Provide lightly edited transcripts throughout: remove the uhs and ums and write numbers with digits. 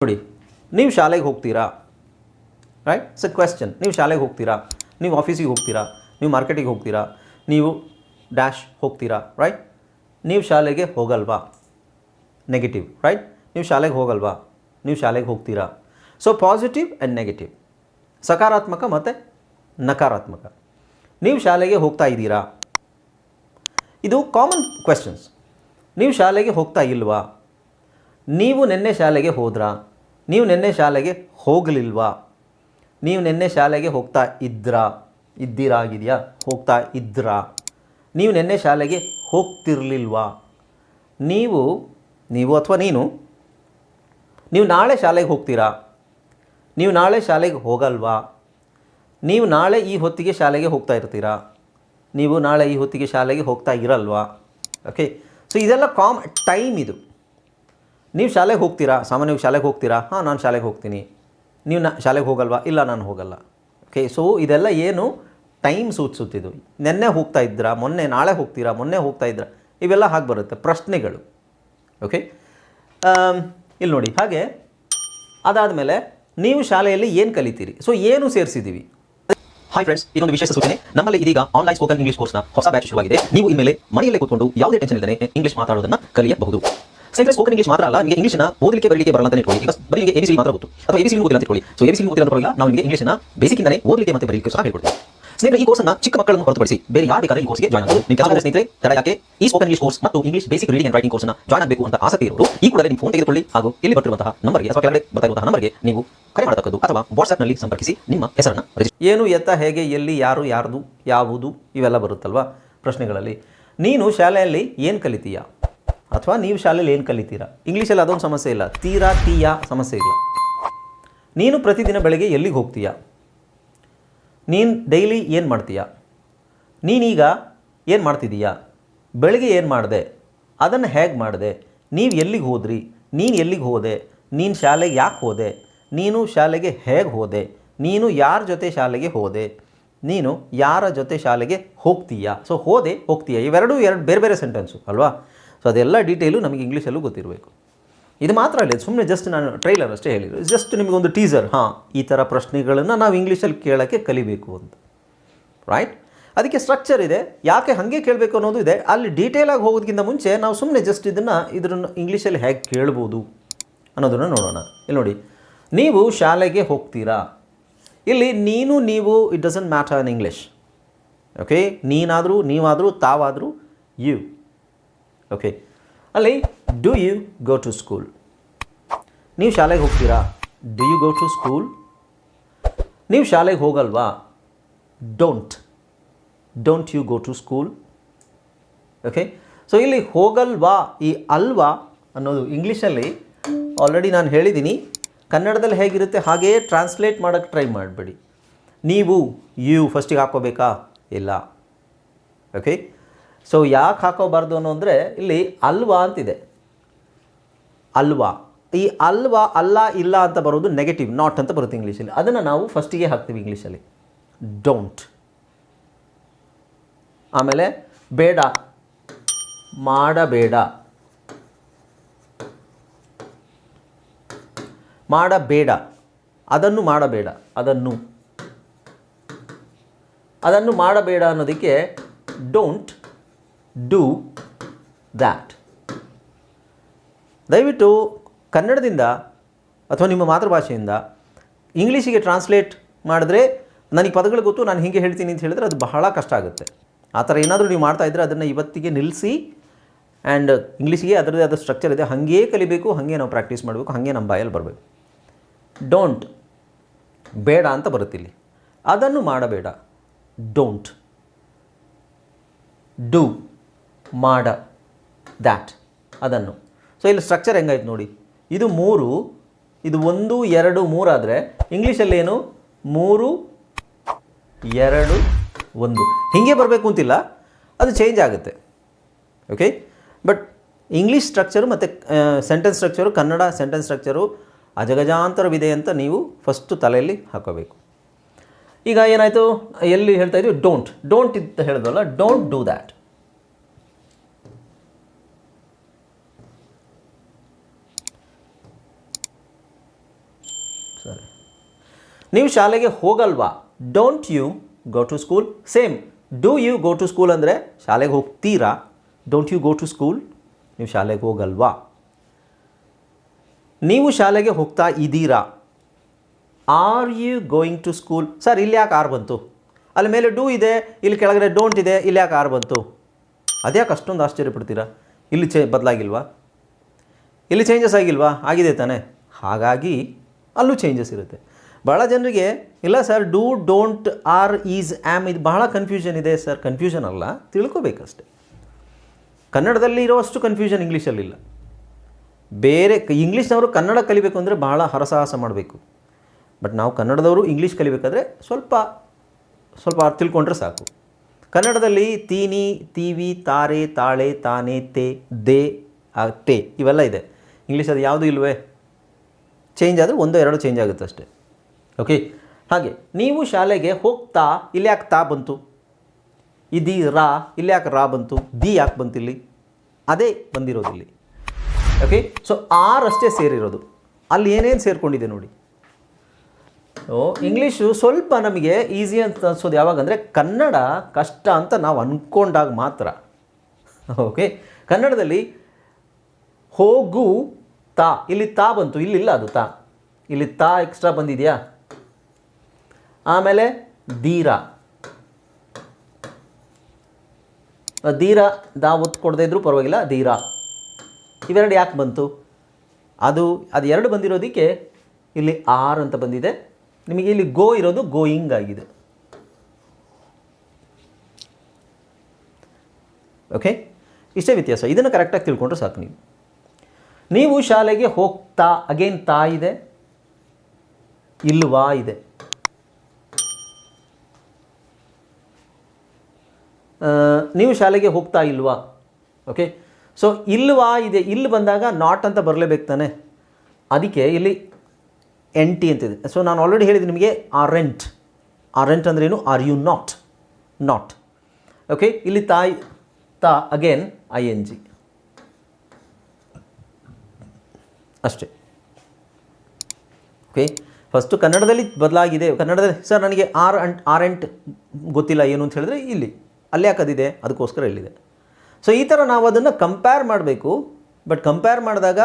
ನೋಡಿ, ನೀವು ಶಾಲೆಗೆ ಹೋಗ್ತೀರಾ, ರೈಟ್? It's A question. ನೀವು ಶಾಲೆಗೆ ಹೋಗ್ತೀರಾ, ನೀವು ಆಫೀಸಿಗೆ ಹೋಗ್ತೀರಾ, ನೀವು ಮಾರ್ಕೆಟಿಗೆ ಹೋಗ್ತೀರಾ, ನೀವು ಡ್ಯಾಶ್ ಹೋಗ್ತೀರಾ, ರೈಟ್? ನೀವು ಶಾಲೆಗೆ ಹೋಗಲ್ವಾ? Negative, right? ನೀವು ಶಾಲೆಗೆ ಹೋಗಲ್ವಾ? ನೀವು ಶಾಲೆಗೆ ಹೋಗ್ತೀರಾ. ಸೊ ಪಾಸಿಟಿವ್ ಆ್ಯಂಡ್ ನೆಗೆಟಿವ್, ಸಕಾರಾತ್ಮಕ ಮತ್ತು ನಕಾರಾತ್ಮಕ. ನೀವು ಶಾಲೆಗೆ ಹೋಗ್ತಾ ಇದ್ದೀರಾ, ಇದು ಕಾಮನ್ ಕ್ವೆಶ್ಚನ್ಸ್. ನೀವು ಶಾಲೆಗೆ ಹೋಗ್ತಾ ಇಲ್ವಾ? ನೀವು ನಿನ್ನೆ ಶಾಲೆಗೆ ಹೋದ್ರಾ? ನೀವು ನಿನ್ನೆ ಶಾಲೆಗೆ ಹೋಗಲಿಲ್ವಾ? ನೀವು ನಿನ್ನೆ ಶಾಲೆಗೆ ಹೋಗ್ತಾ ಇದ್ದೀರಾ ಆಗಿದೆಯಾ? ಹೋಗ್ತಾ ಇದ್ರಾ? ನೀವು ನಿನ್ನೆ ಶಾಲೆಗೆ ಹೋಗ್ತಿರ್ಲಿಲ್ವಾ? ನೀವು ಅಥವಾ ನೀವು ನಾಳೆ ಶಾಲೆಗೆ ಹೋಗ್ತೀರಾ? ನೀವು ನಾಳೆ ಶಾಲೆಗೆ ಹೋಗಲ್ವಾ? ನೀವು ನಾಳೆ ಈ ಹೊತ್ತಿಗೆ ಶಾಲೆಗೆ ಹೋಗ್ತಾ ಇರ್ತೀರಾ? ನೀವು ನಾಳೆ ಈ ಹೊತ್ತಿಗೆ ಶಾಲೆಗೆ ಹೋಗ್ತಾ ಇರಲ್ವಾ? ಓಕೆ, ಸೊ ಇದೆಲ್ಲ ಟೈಮ್. ಇದು ನೀವು ಶಾಲೆಗೆ ಹೋಗ್ತೀರಾ, ಸಾಮಾನ್ಯವಾಗಿ ಶಾಲೆಗೆ ಹೋಗ್ತೀರಾ? ಹಾಂ, ನಾನು ಶಾಲೆಗೆ ಹೋಗ್ತೀನಿ. ನೀವು ಶಾಲೆಗೆ ಹೋಗಲ್ವಾ? ಇಲ್ಲ, ನಾನು ಹೋಗಲ್ಲ. ಓಕೆ, ಸೊ ಇದೆಲ್ಲ ಏನು ಟೈಮ್ ಸೂಚಿಸುತ್ತಿದ್ದು. ನೆನ್ನೆ ಹೋಗ್ತಾ ಇದ್ರಾ, ನಾಳೆ ಹೋಗ್ತೀರಾ, ಮೊನ್ನೆ ಹೋಗ್ತಾ ಇದ್ರಾ, ಇವೆಲ್ಲ ಹಾಗೆ ಬರುತ್ತೆ ಪ್ರಶ್ನೆಗಳು. ಓಕೆ, ಇಲ್ಲಿ ನೋಡಿ. ಹಾಗೆ ಅದಾದಮೇಲೆ ನೀವು ಶಾಲೆಯಲ್ಲಿ ಏನು ಕಲಿತೀರಿ? ಸೊ ಏನು ಸೇರಿಸಿದ್ದೀವಿ? ಹಾಯ್ ಫ್ರೆಂಡ್ಸ್, ಇದೊಂದು ವಿಶೇಷ ಸೂಚನೆ. ನಮ್ಮಲ್ಲಿ ಇದೀಗ ಆನ್ಲೈನ್ ಸ್ಪೋಕನ್ ಇಂಗ್ಲಿಷ್ ಕೋರ್ಸ್ನ ಹೊಸ ಬ್ಯಾಚ್ ಶುರುವಾಗಿದೆ. ನೀವು ಇನ್ಮೇಲೆ ಮನೆಯಲ್ಲೇ ಕೂತ್ಕೊಂಡು ಯಾವುದೇ ಟೆನ್ಷನ್ ಇಲ್ಲದೆ ಇಂಗ್ಲಿಷ್ ಮಾತಾಡೋದನ್ನ ಕಲಿಯಬಹುದು. ಸ್ನೇಹಿತರೆ, ಸ್ಪೋಕನ್ ಇಂಗ್ಲಿಷ್ ಮಾತ್ರ ಅಲ್ಲ, ನಿಮಗೆ ಇಂಗ್ಲಿಷ್ನ ಓದಲಿಕ್ಕೆ ಬರಲಿಕ್ಕೆ ಬರಲ್ಲ ಅಂತ ಇಟ್ಕೊಳ್ಳಿ. ಈಗ ಬರೀ ನಿಮಗೆ ಎಬಿಸಿ ಮಾತ್ರ ಗೊತ್ತು, ಅಥವಾ ಎಬಿಸಿ ಓದಿಲ್ಲ ಅಂತ ಇಟ್ಕೊಳ್ಳಿ. ಸೊ ಎಬಿಸಿ ಓದಿಲ್ಲ ಅಂತ ಪರವಾಗಿಲ್ಲ, ನಾವು ನಿಮಗೆ ಇಂಗ್ಲಿಷ್ನ ಬೇಸಿಕ್ ಇಂದಾನೆ ಓದಲಿಕ್ಕೆ ಮತ್ತೆ ಬರಲಿಕ್ಕೆ ಸಹ ಹೇಳ್ಕೊಡ್ತೀವಿ. ಸ್ನೇಹಿತರೆ, ಈ ಕೋರ್ಸ್ನ ಚಿಕ್ಕ ಮಕ್ಕಳನ್ನು ಹೊರತುಪಡಿಸಿ ಬೇರೆ ಯಾರು ಬೇಕಾದ್ರೆ ಈ ಕೋರ್ಸ್ಗೆ ಜಾಯ್ನ್ ಆಗಬಹುದು. ನಿಮ್ಮ ಕೆಲವು ಸ್ನೇಹಿತರೆ ತಡ ಯಾಕೆ ಈ ಸ್ಪೋಕನ್ ಇಂಗ್ಲಿಷ್ ಕೋರ್ಸ್ ಮತ್ತು English basic reading and writing ಕೋರ್ಸ್ನ ಜಾಯ್ನ್ ಆಗಬೇಕು ಅಂತ ಆಸಕ್ತಿ ಇರೋರು ಈ ಕೂಡಲೇ ನಿಮ್ಮ ಫೋನ್ ತೆಗೆದುಕೊಳ್ಳಿ ಹಾಗೂ ಇಲ್ಲಿ ಬರ್ತಿರುವಂತಹ ನಂಬರ್ಗೆ ಅಥವಾ ಕೆಳಗಡೆ ಬರ್ತಾ ಇರುವಂತಹ ನಂಬರ್ಗೆ ನೀವು ಕರೆ ಮಾಡತಕ್ಕದ್ದು ಅಥವಾ ವಾಟ್ಸ್ಆ್ಯಪ್ನಲ್ಲಿ ಸಂಪರ್ಕಿಸಿ ನಿಮ್ಮ ಹೆಸರನ್ನು ಏನು, ಎತ್ತ, ಹೇಗೆ, ಎಲ್ಲಿ, ಯಾರು, ಯಾರ್ದು, ಯಾವುದು, ಇವೆಲ್ಲ ಬರುತ್ತಲ್ವ ಪ್ರಶ್ನೆಗಳಲ್ಲಿ. ನೀನು ಶಾಲೆಯಲ್ಲಿ ಏನು ಕಲಿತೀಯಾ ಅಥವಾ ನೀವು ಶಾಲೆಯಲ್ಲಿ ಏನು ಕಲಿತೀರಾ? ಇಂಗ್ಲೀಷಲ್ಲಿ ಅದೊಂದು ಸಮಸ್ಯೆ ಇಲ್ಲ, ತೀಯಾ ಸಮಸ್ಯೆ ಇಲ್ಲ. ನೀನು ಪ್ರತಿದಿನ ಬೆಳಗ್ಗೆ ಎಲ್ಲಿಗೆ ಹೋಗ್ತೀಯಾ? ನೀನು ಡೈಲಿ ಏನು ಮಾಡ್ತೀಯಾ? ನೀನೀಗ ಏನು ಮಾಡ್ತಿದ್ದೀಯಾ? ಬೆಳಗ್ಗೆ ಏನು ಮಾಡಿದೆ? ಅದನ್ನು ಹೇಗೆ ಮಾಡಿದೆ? ನೀವು ಎಲ್ಲಿಗೆ ಹೋದ್ರಿ? ನೀನು ಎಲ್ಲಿಗೆ ಹೋದೆ? ನೀನು ಶಾಲೆಗೆ ಯಾಕೆ ಹೋದೆ? ನೀನು ಶಾಲೆಗೆ ಹೇಗೆ ಹೋದೆ? ನೀನು ಯಾರ ಜೊತೆ ಶಾಲೆಗೆ ಹೋದೆ? ನೀನು ಯಾರ ಜೊತೆ ಶಾಲೆಗೆ ಹೋಗ್ತೀಯಾ? ಸೊ ಹೋಗ್ತೀಯಾ, ಎರಡು ಬೇರೆ ಬೇರೆ ಸೆಂಟೆನ್ಸು ಅಲ್ವಾ? ಸೊ ಅದೆಲ್ಲ ಡೀಟೇಲು ನಮಗೆ ಇಂಗ್ಲೀಷಲ್ಲೂ ಗೊತ್ತಿರಬೇಕು. ಇದು ಮಾತ್ರ ಅಲ್ಲ, ಸುಮ್ಮನೆ ಜಸ್ಟ್ ನಾನು ಟ್ರೈಲರ್ ಅಷ್ಟೇ ಹೇಳಿದ್ರು, ಜಸ್ಟ್ ನಿಮಗೊಂದು ಟೀಸರ್. ಹಾಂ, ಈ ಥರ ಪ್ರಶ್ನೆಗಳನ್ನು ನಾವು ಇಂಗ್ಲೀಷಲ್ಲಿ ಕೇಳೋಕ್ಕೆ ಕಲಿಬೇಕು ಅಂತ, ರೈಟ್? ಅದಕ್ಕೆ ಸ್ಟ್ರಕ್ಚರ್ ಇದೆ. ಯಾಕೆ ಹಾಗೆ ಕೇಳಬೇಕು ಅನ್ನೋದು ಇದೆ. ಅಲ್ಲಿ ಡೀಟೇಲಾಗಿ ಹೋಗೋದಕ್ಕಿಂತ ಮುಂಚೆ ನಾವು ಸುಮ್ಮನೆ ಜಸ್ಟ್ ಇದನ್ನು ಇಂಗ್ಲೀಷಲ್ಲಿ ಹೇಗೆ ಕೇಳ್ಬೋದು ಅನ್ನೋದನ್ನು ನೋಡೋಣ. ಇಲ್ಲಿ ನೋಡಿ, ನೀವು ಶಾಲೆಗೆ ಹೋಗ್ತೀರಾ. ಇಲ್ಲಿ ನೀವು it doesn't matter in English. Okay, ನೀವಾದರೂ ತಾವಾದರೂ ಯು. ಓಕೆ, ಅಲ್ಲಿ do you go to school? ನೀವು ಶಾಲೆಗೆ ಹೋಗ್ತೀರಾ? Do you go to school? ನೀವು ಶಾಲೆಗೆ ಹೋಗಲ್ವಾ? Don't you go to school? Okay, so ಇಲ್ಲಿ ಹೋಗಲ್ವಾ, ಈ ಅಲ್ವಾ ಅನ್ನೋದು ಇಂಗ್ಲೀಷಲ್ಲಿ ಆಲ್ರೆಡಿ ನಾನು ಹೇಳಿದ್ದೀನಿ. ಕನ್ನಡದಲ್ಲಿ ಹೇಗಿರುತ್ತೆ ಹಾಗೆಯೇ ಟ್ರಾನ್ಸ್ಲೇಟ್ ಮಾಡೋಕ್ಕೆ ಟ್ರೈ ಮಾಡಬೇಡಿ. ನೀವು ಯು ಫಸ್ಟಿಗೆ ಹಾಕೋಬೇಕಾ? ಇಲ್ಲ. ಓಕೆ, ಸೊ ಯಾಕೆ ಹಾಕೋಬಾರ್ದು ಅನ್ನೋ ಅಂದರೆ ಇಲ್ಲಿ ಅಲ್ವಾ ಅಂತಿದೆ. ಅಲ್ವಾ, ಈ ಅಲ್ವಾ, ಅಲ್ಲ, ಇಲ್ಲ ಅಂತ ಬರೋದು ನೆಗೆಟಿವ್, ನಾಟ್ ಅಂತ ಬರುತ್ತೆ ಇಂಗ್ಲೀಷಲ್ಲಿ. ಅದನ್ನು ನಾವು ಫಸ್ಟಿಗೆ ಹಾಕ್ತೀವಿ ಇಂಗ್ಲೀಷಲ್ಲಿ, ಡೋಂಟ್. ಆಮೇಲೆ ಬೇಡ, ಮಾಡಬೇಡ, ಅದನ್ನು ಮಾಡಬೇಡ, ಅದನ್ನು ಮಾಡಬೇಡ ಅನ್ನೋದಕ್ಕೆ ಡೋಂಟ್ ಡೂ ದ್ಯಾಟ್. ದಯವಿಟ್ಟು ಕನ್ನಡದಿಂದ ಅಥವಾ ನಿಮ್ಮ ಮಾತೃಭಾಷೆಯಿಂದ ಇಂಗ್ಲೀಷಿಗೆ ಟ್ರಾನ್ಸ್ಲೇಟ್ ಮಾಡಿದ್ರೆ ನನಗೆ ಪದಗಳು ಗೊತ್ತು, ನಾನು ಹೀಗೆ ಹೇಳ್ತೀನಿ ಅಂತ ಹೇಳಿದ್ರೆ ಅದು ಬಹಳ ಕಷ್ಟ ಆಗುತ್ತೆ. ಆ ಥರ ಏನಾದರೂ ನೀವು ಮಾಡ್ತಾಯಿದ್ರೆ ಅದನ್ನು ಇವತ್ತಿಗೆ ನಿಲ್ಲಿಸಿ. ಆ್ಯಂಡ್ ಇಂಗ್ಲೀಷಿಗೆ ಅದರದೇ ಆದ ಸ್ಟ್ರಕ್ಚರ್ ಇದೆ, ಹಾಗೇ ಕಲಿಬೇಕು, ಹಾಗೆ ನಾವು ಪ್ರಾಕ್ಟೀಸ್ ಮಾಡಬೇಕು, ಹಾಗೆ ನಮ್ಮ ಬಾಯಲ್ಲಿ ಬರಬೇಕು. ಡೋಂಟ್, ಬೇಡ ಅಂತ ಬರುತ್ತಿಲ್ಲಿ. ಅದನ್ನು ಮಾಡಬೇಡ, ಡೋಂಟ್. ಡೂ, ಮಾಡ, ದ್ಯಾಟ್, ಅದನ್ನು. ಸೊ ಇಲ್ಲಿ ಸ್ಟ್ರಕ್ಚರ್ ಹೆಂಗಾಯ್ತು ನೋಡಿ, ಇದು 3, ಇದು 1 2 3 ಆದರೆ ಇಂಗ್ಲೀಷಲ್ಲೇನು 3 2 1 ಹೀಗೆ ಬರಬೇಕು ಅಂತಿಲ್ಲ, ಅದು ಚೇಂಜ್ ಆಗುತ್ತೆ. ಓಕೆ, ಬಟ್ ಇಂಗ್ಲೀಷ್ ಸ್ಟ್ರಕ್ಚರು ಮತ್ತು sentence structure, Kannada sentence structure ಅಜಗಜಾಂತರವಿದೆ ಅಂತ ನೀವು ಫಸ್ಟು ತಲೆಯಲ್ಲಿ ಹಾಕೋಬೇಕು. ಈಗ ಏನಾಯಿತು, ಎಲ್ಲಿ ಹೇಳ್ತಾ ಇದ್ದೀವಿ? ಡೋಂಟ್ ಅಂತ ಹೇಳಿದ್ವಲ್ಲ, ಡೋಂಟ್ ಡೂ ದ್ಯಾಟ್. ನೀವು ಶಾಲೆಗೆ ಹೋಗಲ್ವಾ? Don't you go to school. Same, do you go to school ಅಂದರೆ ಶಾಲೆಗೆ ಹೋಗ್ತೀರಾ. Don't you go to school, ನೀವು ಶಾಲೆಗೆ ಹೋಗಲ್ವಾ? ನೀವು ಶಾಲೆಗೆ ಹೋಗ್ತಾ ಇದ್ದೀರಾ. Are you going to school? Sir ಇಲ್ಲಿ ಯಾಕೆ ಆರ್ ಬಂತು? ಅಲ್ಲಿ ಮೇಲೆ ಡೂ ಇದೆ, ಇಲ್ಲಿ ಕೆಳಗಡೆ ಡೋಂಟ್ ಇದೆ, ಇಲ್ಲಿ ಯಾಕೆ ಆರ್ ಬಂತು? ಅದ್ಯಾಕೆ ಅಷ್ಟೊಂದು ಆಶ್ಚರ್ಯಪಡ್ತೀರಾ? ಇಲ್ಲಿ ಬದಲಾಗಿಲ್ವಾ? ಇಲ್ಲಿ ಚೇಂಜಸ್ ಆಗಿಲ್ವಾ? ಆಗಿದೆ ತಾನೇ. ಹಾಗಾಗಿ ಅಲ್ಲೂ ಚೇಂಜಸ್ ಇರುತ್ತೆ. ಭಾಳ ಜನರಿಗೆ ಇಲ್ಲ sir, do, don't, are, is, am ಇದು ಬಹಳ ಕನ್ಫ್ಯೂಷನ್ ಇದೆ. ಸರ್ ಕನ್ಫ್ಯೂಷನ್ ಅಲ್ಲ, ತಿಳ್ಕೊಬೇಕಷ್ಟೆ. ಕನ್ನಡದಲ್ಲಿ ಇರೋಷ್ಟು ಕನ್ಫ್ಯೂಷನ್ ಇಂಗ್ಲೀಷಲ್ಲಿಲ್ಲ. ಬೇರೆ ಇಂಗ್ಲೀಷ್ನವರು ಕನ್ನಡ ಕಲಿಬೇಕು ಅಂದರೆ ಬಹಳ ಹರಸಾಹಸ ಮಾಡಬೇಕು. ಬಟ್ ನಾವು ಕನ್ನಡದವರು ಇಂಗ್ಲೀಷ್ ಕಲಿಬೇಕಾದ್ರೆ ಸ್ವಲ್ಪ ತಿಳ್ಕೊಂಡ್ರೆ ಸಾಕು. ಕನ್ನಡದಲ್ಲಿ ತೀನಿ, ತೀವಿ, ತಾರೆ, ತಾಳೆ, ತಾನೆ, ದೇ, ತೇ ಇವೆಲ್ಲ ಇದೆ. ಇಂಗ್ಲೀಷ್ ಅದು ಯಾವುದೂ ಇಲ್ವೇ? ಚೇಂಜ್ ಆದರೆ 1-2 ಚೇಂಜ್ ಆಗುತ್ತೆ ಅಷ್ಟೇ. ಓಕೆ. ಹಾಗೆ ನೀವು ಶಾಲೆಗೆ ಹೋಗ್ತಾ, ಇಲ್ಲಿ ಯಾಕೆ ತಾ ಬಂತು? ಇದೀರಾ, ಇಲ್ಲಿ ಯಾಕೆ ರಾ ಬಂತು? ದಿ ಯಾಕೆ ಬಂತು? ಇಲ್ಲಿ ಅದೇ ಬಂದಿರೋದು ಇಲ್ಲಿ. ಓಕೆ. ಸೊ ಆರ್ ಅಷ್ಟೇ ಸೇರಿರೋದು, ಅಲ್ಲಿ ಏನೇನು ಸೇರಿಕೊಂಡಿದೆ ನೋಡಿ. ಇಂಗ್ಲೀಷು ಸ್ವಲ್ಪ ನಮಗೆ ಈಸಿ ಅಂತ ಅನ್ಸೋದು ಯಾವಾಗ ಅಂದರೆ ಕನ್ನಡ ಕಷ್ಟ ಅಂತ ನಾವು ಅಂದ್ಕೊಂಡಾಗ ಮಾತ್ರ. ಓಕೆ. ಕನ್ನಡದಲ್ಲಿ ಹೋಗು ತಾ, ಇಲ್ಲಿ ತಾ ಬಂತು, ಇಲ್ಲಿಲ್ಲ ಅದು ತಾ, ಇಲ್ಲಿ ತಾ ಎಕ್ಸ್ಟ್ರಾ ಬಂದಿದೆಯಾ? ಆಮೇಲೆ ದೀರ, ದೀರ ದಾ ಒತ್ತು ಕೊಡದೇ ಇದ್ರೂ ಪರವಾಗಿಲ್ಲ, ದೀರ ಇವೆರಡು ಯಾಕೆ ಬಂತು? ಅದು ಎರಡು ಬಂದಿರೋದಕ್ಕೆ ಇಲ್ಲಿ ಆರ್ ಅಂತ ಬಂದಿದೆ. ನಿಮಗೆ ಇಲ್ಲಿ ಗೋ ಇರೋದು ಗೋಯಿಂಗ್ ಆಗಿದೆ. ಓಕೆ. ಇಷ್ಟೇ ವ್ಯತ್ಯಾಸ. ಇದನ್ನು ಕರೆಕ್ಟಾಗಿ ತಿಳ್ಕೊಂಡ್ರೆ ಸಾಕು. ನೀವು ಶಾಲೆಗೆ ಹೋಗ್ತಾ, ಅಗೇನ್ ತಾ ಇದೆ, ಇಲ್ವಾ ಇದೆ. ನೀವು ಶಾಲೆಗೆ ಹೋಗ್ತಾ ಇಲ್ವಾ? ಓಕೆ. ಸೊ ಇಲ್ವಾ ಇದೆ, ಇಲ್ಲಿ ಬಂದಾಗ ನಾಟ್ ಅಂತ ಬರಲೇಬೇಕು ತಾನೆ. ಅದಕ್ಕೆ ಇಲ್ಲಿ NT ಅಂತಿದೆ. ಸೊ ನಾನು ಆಲ್ರೆಡಿ ಹೇಳಿದ್ದೀನಿ ನಿಮಗೆ, ಆರೆಂಟ್ ಅಂದ್ರೇನು? Are you not. ಓಕೆ. ಇಲ್ಲಿ ತಾ ಅಗೇನ್ ING ಅಷ್ಟೇ. ಓಕೆ. ಫಸ್ಟು ಕನ್ನಡದಲ್ಲಿ ಬದಲಾಗಿದೆ. ಕನ್ನಡದಲ್ಲಿ ಸರ್ ನನಗೆ ಆರೆಂಟ್ ಗೊತ್ತಿಲ್ಲ ಏನು ಅಂತ ಹೇಳಿದ್ರೆ ಇಲ್ಲಿ ಅಲ್ಲೇ ಯಾಕದಿದೆ, ಅದಕ್ಕೋಸ್ಕರ ಇಲ್ಲಿದೆ. ಸೊ ಈ ಥರ ನಾವು ಅದನ್ನು ಕಂಪೇರ್ ಮಾಡಬೇಕು. ಬಟ್ ಕಂಪೇರ್ ಮಾಡಿದಾಗ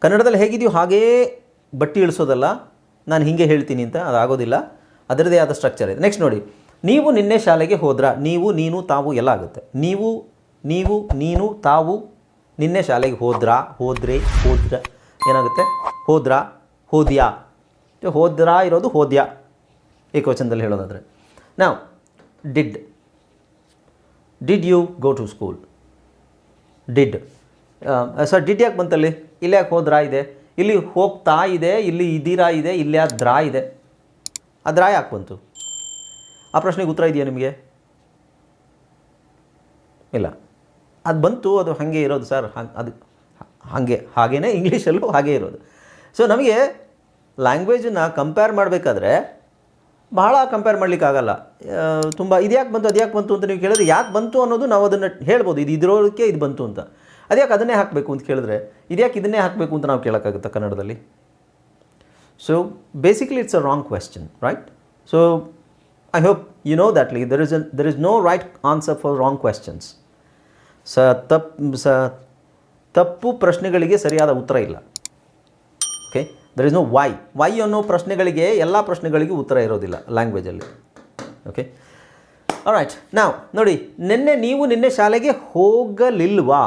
ಕನ್ನಡದಲ್ಲಿ ಹೇಗಿದೆಯೋ ಹಾಗೇ ಬಟ್ಟಿ ಇಳಿಸೋದಲ್ಲ, ನಾನು ಹೀಗೆ ಹೇಳ್ತೀನಿ ಅಂತ ಅದಾಗೋದಿಲ್ಲ. ಅದರದ್ದೇ ಆದ ಸ್ಟ್ರಕ್ಚರ್ ಇದೆ. ನೆಕ್ಸ್ಟ್ ನೋಡಿ, ನೀವು ನಿನ್ನೆ ಶಾಲೆಗೆ ಹೋದ್ರಾ? ನೀವು, ನೀನು, ತಾವು ಎಲ್ಲ ಆಗುತ್ತೆ. ನೀವು, ನೀನು, ತಾವು ನಿನ್ನೆ ಶಾಲೆಗೆ ಹೋದ್ರಾ, ಹೋದ್ರೆ ಏನಾಗುತ್ತೆ? ಹೋದ್ರಾ, ಹೋದ್ಯಾ. ಹೋದ್ರಾ ಇರೋದು ಹೋದ್ಯಾ ಏಕವಚನದಲ್ಲಿ ಹೇಳೋದಾದರೆ. ನಾವು did you go to school? Did. Sir did ಯಾಕೆ ಬಂತಲ್ಲಿ? ಇಲ್ಲಿ ಯಾಕೆ ಹೋದ್ರಾ ಇದೆ? ಇಲ್ಲಿ ಹೋಗ್ತಾ ಇದೆ, ಇಲ್ಲಿ ಇದೀರಾ ಇದೆ, ಇಲ್ಲಿ ಆ ದ್ರಾ ಇದೆ. ಆ ದ್ರಾ ಯಾಕೆ ಬಂತು? ಆ ಪ್ರಶ್ನೆಗೆ ಉತ್ತರ ಇದೆಯಾ ನಿಮಗೆ? ಇಲ್ಲ. ಅದು ಬಂತು, ಅದು ಹಾಗೆ ಇರೋದು ಸರ್. ಅದು ಹಾಗೇ ಇಂಗ್ಲೀಷಲ್ಲೂ ಹಾಗೇ ಇರೋದು. ಸೊ ನಮಗೆ ಲ್ಯಾಂಗ್ವೇಜನ್ನು ಕಂಪೇರ್ ಮಾಡಬೇಕಾದ್ರೆ ಬಹಳ ಕಂಪೇರ್ ಮಾಡಲಿಕ್ಕಾಗಲ್ಲ. ತುಂಬ ಇದು ಯಾಕೆ ಬಂತು, ಅದು ಯಾಕೆ ಬಂತು ಅಂತ ನೀವು ಕೇಳಿದ್ರೆ ಯಾಕೆ ಬಂತು ಅನ್ನೋದು ನಾವು ಅದನ್ನು ಹೇಳ್ಬೋದು. ಇದಿರೋದಕ್ಕೆ ಇದು ಬಂತು ಅಂತ. ಅದ್ಯಾಕೆ ಅದನ್ನೇ ಹಾಕಬೇಕು ಅಂತ ಕೇಳಿದ್ರೆ ಇದ್ಯಾಕೆ ಇದನ್ನೇ ಹಾಕಬೇಕು ಅಂತ ನಾವು ಕೇಳೋಕ್ಕಾಗುತ್ತಾ ಕನ್ನಡದಲ್ಲಿ? So basically it's a wrong question, right? So I hope you know that there is no right answer for wrong questions. ತಪ್ಪು ಪ್ರಶ್ನೆಗಳಿಗೆ ಸರಿಯಾದ ಉತ್ತರ ಇಲ್ಲ. Okay. There is no why ಅನ್ನೋ ಪ್ರಶ್ನೆಗಳಿಗೆ, ಎಲ್ಲ ಪ್ರಶ್ನೆಗಳಿಗೂ ಉತ್ತರ ಇರೋದಿಲ್ಲ ಲ್ಯಾಂಗ್ವೇಜಲ್ಲಿ. ಓಕೆ. ಆಲ್ರೈಟ್. ನಾವು ನೋಡಿ, ನಿನ್ನೆ ಶಾಲೆಗೆ ಹೋಗಲಿಲ್ವಾ?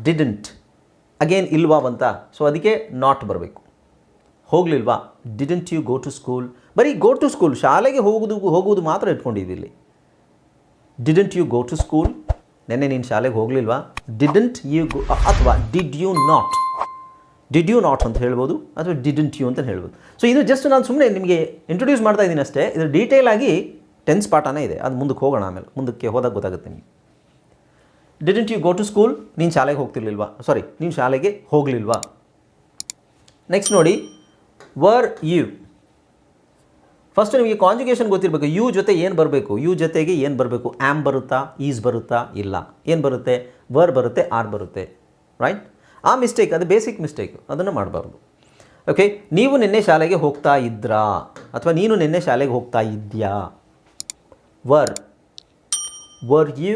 ಡಿಡಂಟ್. ಅಗೇನ್ ಇಲ್ವಾ ಬಂತ. ಸೊ ಅದಕ್ಕೆ ನಾಟ್ ಬರಬೇಕು. ಹೋಗಲಿಲ್ವಾ? Didn't you go to school? ಬರೀ ಗೋ ಟು ಸ್ಕೂಲ್, ಶಾಲೆಗೆ ಹೋಗುವುದು ಮಾತ್ರ ಇಟ್ಕೊಂಡಿದ್ದೀವಿ ಇಲ್ಲಿ. Didn't you go to school? ನೆನ್ನೆ ನೀನು ಶಾಲೆಗೆ ಹೋಗಲಿಲ್ವಾ? ಡಿಡಂಟ್ ಯು ಗೋ, ಅಥವಾ ಡಿಡ್ ಯು ನಾಟ್ ಅಂತ ಹೇಳ್ಬೋದು, ಅಥವಾ ಡಿಡಂಟ್ ಯು ಅಂತ ಹೇಳ್ಬೋದು. ಸೊ ಇದು ಜಸ್ಟ್ ನಾನು ಸುಮ್ಮನೆ ನಿಮಗೆ ಇಂಟ್ರೊಡ್ಯೂಸ್ ಮಾಡ್ತಾ ಇದ್ದೀನಿ ಅಷ್ಟೇ. ಇದು ಡೀಟೇಲ್ ಆಗಿ ಟೆನ್ಸ್ ಪಾಠನೇ ಇದೆ, ಅದು ಮುಂದಕ್ಕೆ ಹೋಗೋಣ. ಆಮೇಲೆ ಮುಂದಕ್ಕೆ ಹೋದಾಗ ಗೊತ್ತಾಗುತ್ತೆ ನಿಮಗೆ. Didn't you go to school? ನೀನು ಶಾಲೆಗೆ ಹೋಗ್ತಿರ್ಲಿಲ್ವಾ? ನೀನು ಶಾಲೆಗೆ ಹೋಗಲಿಲ್ವಾ? ನೆಕ್ಸ್ಟ್ ನೋಡಿ, ವರ್ ಯು. ಫಸ್ಟ್ ನಿಮಗೆ ಕಾಂಜುಗೇಷನ್ ಗೊತ್ತಿರಬೇಕು. ಯು ಜೊತೆ ಏನು ಬರಬೇಕು, ಯು ಜೊತೆಗೆ ಏನು ಬರಬೇಕು? ಆ್ಯಮ್ ಬರುತ್ತಾ, ಈಸ್ ಬರುತ್ತಾ? ಇಲ್ಲ. ಏನು ಬರುತ್ತೆ? ವರ್ ಬರುತ್ತೆ, ಆರ್ ಬರುತ್ತೆ, ರೈಟ್? ಆ ಮಿಸ್ಟೇಕ್, ಅದು ಬೇಸಿಕ್ ಮಿಸ್ಟೇಕ್, ಅದನ್ನು ಮಾಡಬಾರ್ದು. ಓಕೆ, ನೀವು ನಿನ್ನೆ ಶಾಲೆಗೆ ಹೋಗ್ತಾ ಇದ್ರಾ ಅಥವಾ ನೀನು ನಿನ್ನೆ ಶಾಲೆಗೆ ಹೋಗ್ತಾ ಇದ್ಯಾ. Were you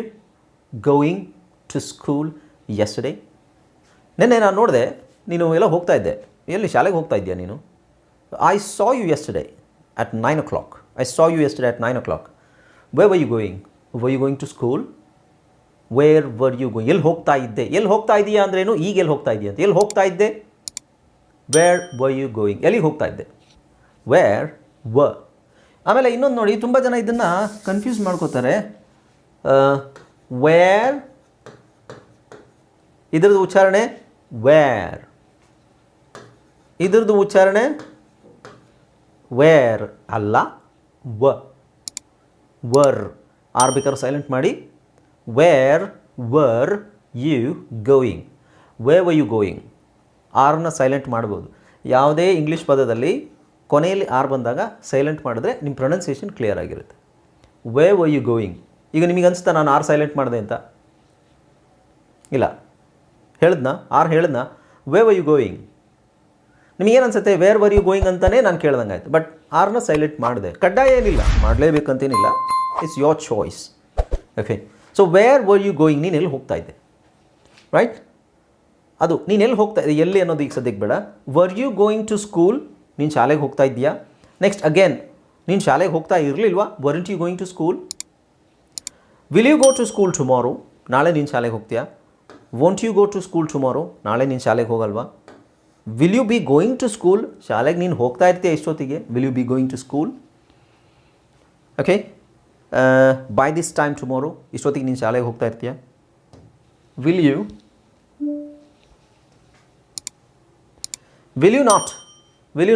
going to school yesterday. ನಿನ್ನೆ ನಾನು ನೋಡಿದೆ ನೀನು ಎಲ್ಲ ಹೋಗ್ತಾ ಇದ್ದೆ. ಎಲ್ಲಿ ಶಾಲೆಗೆ ಹೋಗ್ತಾ ಇದೆಯಾ ನೀನು? I saw you yesterday at 9 o'clock. I saw you yesterday at 9 o'clock. Where were you going? Were you going to school? Where were you going? ಎಲ್ಲಿ ಹೋಗ್ತಾ ಇದ್ದೆ. ಎಲ್ಲಿ ಹೋಗ್ತಾ ಇದೆಯಾ ಅಂದ್ರೇನು? ಈಗ ಎಲ್ಲಿ ಹೋಗ್ತಾ ಇದೆಯಾ ಅಂತ. ಎಲ್ಲಿ ಹೋಗ್ತಾ ಇದ್ದೆ? Where were you going? ಎಲ್ಲಿಗೆ ಹೋಗ್ತಾ ಇದ್ದೆ? Where were. ಆಮೇಲೆ ಇನ್ನೊಂದು ನೋಡಿ, ತುಂಬ ಜನ ಇದನ್ನು ಕನ್ಫ್ಯೂಸ್ ಮಾಡ್ಕೋತಾರೆ. Where, ಇದ್ರದ್ದು ಉಚ್ಚಾರಣೆ where, ಇದ್ರದ್ದು ಉಚ್ಚಾರಣೆ ವೇರ್ ಅಲ್ಲ, ವರ್. ಆರ್ ಬೇಕಾದ್ರೆ ಸೈಲೆಂಟ್ ಮಾಡಿ. Where were you going. Where were you going. ಆರ್ನ ಸೈಲೆಂಟ್ ಮಾಡ್ಬೋದು. ಯಾವುದೇ ಇಂಗ್ಲೀಷ್ ಪದದಲ್ಲಿ ಕೊನೆಯಲ್ಲಿ ಆರ್ ಬಂದಾಗ ಸೈಲೆಂಟ್ ಮಾಡಿದ್ರೆ ನಿಮ್ಮ ಪ್ರೊನೌನ್ಸಿಯೇಷನ್ ಕ್ಲಿಯರ್ ಆಗಿರುತ್ತೆ. Where were you going. ಈಗ ನಿಮಗೆ ಅನಿಸ್ತಾ ನಾನು ಆರ್ ಸೈಲೆಂಟ್ ಮಾಡಿದೆ ಅಂತ? ಇಲ್ಲ, ಹೇಳಿದ್ನಾ? ಆರ್ ಹೇಳಿದ್ನಾ? Where were you going. ನಿಮಗೇನು ಅನ್ಸುತ್ತೆ? ವೇರ್ ವರ್ ಯು ಗೋಯಿಂಗ್ ಅಂತಲೇ ನಾನು ಕೇಳ್ದಂಗೆ ಆಯಿತು. ಬಟ್ ಆರ್ನ ಸೈಲೆಂಟ್ ಮಾಡಿದೆ. ಕಡ್ಡಾಯ ಏನಿಲ್ಲ, ಮಾಡಲೇಬೇಕಂತೇನಿಲ್ಲ. It's your choice. Okay, so where were you going, ನೀನು ಎಲ್ಲಿ ಹೋಗ್ತಾ ಇದ್ದೆ, ರೈಟ್? ಅದು ನೀನು ಎಲ್ಲಿ ಹೋಗ್ತಾ ಇದ್ದೆ, ಎಲ್ಲಿ ಅನ್ನೋದು ಈಗ ಸದ್ಯಕ್ಕೆ ಬೇಡ. Were you going to school, ನೀನು ಶಾಲೆಗೆ ಹೋಗ್ತಾ ಇದ್ದೀಯಾ. ನೆಕ್ಸ್ಟ್ ಅಗೇನ್, ನೀನು ಶಾಲೆಗೆ ಹೋಗ್ತಾ ಇರಲಿಲ್ವಾ? Weren't you going to school. Will you go to school tomorrow, ನಾಳೆ ನೀನು ಶಾಲೆಗೆ ಹೋಗ್ತೀಯಾ. Won't you go to school tomorrow, ನಾಳೆ ನೀನು ಶಾಲೆಗೆ ಹೋಗಲ್ವಾ. Will you be going to school, ಶಾಲೆಗೆ ನೀನು ಹೋಗ್ತಾ ಇರ್ತೀಯ ಇಷ್ಟೊತ್ತಿಗೆ. Will you be going to school. Okay, by this time tomorrow, ಇಷ್ಟೊತ್ತಿಗೆ ನೀನು ಶಾಲೆಗೆ ಹೋಗ್ತಾ ಇರ್ತೀಯ. Will you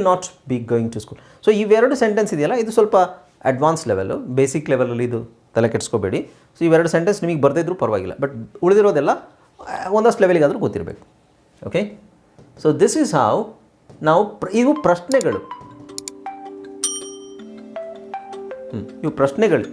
not be going to school. So ಇವೆರಡು ಸೆಂಟೆನ್ಸ್ ಇದೆಯಲ್ಲ, ಇದು ಸ್ವಲ್ಪ ಅಡ್ವಾನ್ಸ್ ಲೆವೆಲ್ಲು, ಬೇಸಿಕ್ ಲೆವೆಲಲ್ಲಿ ಇದು ತಲೆ ಕೆಡಿಸ್ಕೋಬೇಡಿ. ಸೊ ಇವೆರಡು ಸೆಂಟೆನ್ಸ್ ನಿಮಗೆ ಬರ್ದಿದ್ರೂ ಪರವಾಗಿಲ್ಲ, ಬಟ್ ಉಳಿದಿರೋದೆಲ್ಲ ಒಂದಷ್ಟು ಲೆವೆಲಿಗಾದರೂ ಗೊತ್ತಿರಬೇಕು. Okay, so this is how ನಾವು ಇವು ಪ್ರಶ್ನೆಗಳು. ಇವು ಪ್ರಶ್ನೆಗಳು.